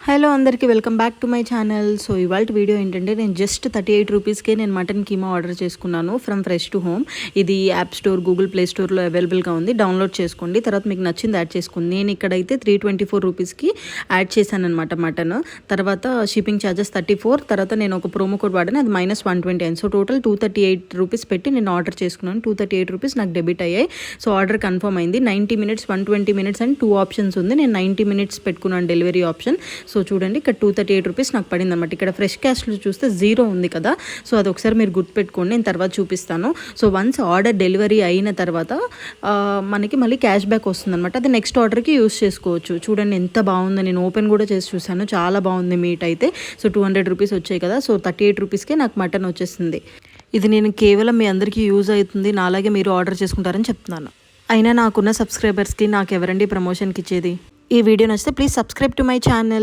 Hello అందరికీ welcome back to my channel. So ఇవాళ video ఏంటంటే నేను జస్ట్ 38 రూపీస్కే నేను మటన్ కీమా ఆర్డర్ చేసుకున్నాను ఫ్రమ్ ఫ్రెష్ టు హోమ్. ఇది యాప్ స్టోర్, గూగుల్ ప్లే స్టోర్లో అవైలబుల్గా ఉంది. డౌన్లోడ్ చేసుకోండి, తర్వాత మీకు నచ్చింది యాడ్ చేసుకోండి. నేను ఇక్కడైతే 324 రూపీస్కి యాడ్ చేశాను అనమాట మటన్. తర్వాత షిప్పింగ్ ఛార్జెస్ 34, తర్వాత నేను ఒక ప్రోమో కోడ్ వాడాను, అది -120 అయింది. సో టోటల్ 238 రూపీస్ పెట్టి నేను ఆర్డర్ చేసుకున్నాను. 238 రూపీస్ నాకు డెబిట్ అయ్యాయి. సో ఆర్డర్ కన్ఫర్మ్ అయింది. 90 మినిట్స్, 120 మినిట్స్ అండ్ 2 ఆప్షన్స్ ఉంది. నేను 90 మినిట్స్ పెట్టుకున్నాను డెలివరీ ఆప్షన్. సో చూడండి, ఇక్కడ 238 రూపీస్ నాకు పడింది అనమాట. ఇక్కడ ఫ్రెష్ క్యాష్లో చూస్తే 0 ఉంది కదా, సో అది ఒకసారి మీరు గుర్తుపెట్టుకోండి, నేను తర్వాత చూపిస్తాను. సో వన్స్ ఆర్డర్ డెలివరీ అయిన తర్వాత మనకి మళ్ళీ క్యాష్ బ్యాక్ వస్తుంది అనమాట. అది నెక్స్ట్ ఆర్డర్కి యూస్ చేసుకోవచ్చు. చూడండి ఎంత బాగుందో, నేను ఓపెన్ కూడా చేసి చూసాను, చాలా బాగుంది మీట్ అయితే. సో 200 రూపీస్ వచ్చాయి కదా, సో 38 రూపీస్కే నాకు మటన్ వచ్చేసింది. ఇది నేను కేవలం మీ అందరికీ యూజ్ అవుతుంది, నాలాగే మీరు ఆర్డర్ చేసుకుంటారని చెప్తున్నాను. అయినా నాకున్న సబ్స్క్రైబర్స్కి నాకు ఎవరండి ప్రమోషన్కి ఇచ్చేది. ఈ వీడియో నచ్చితే please subscribe to my channel.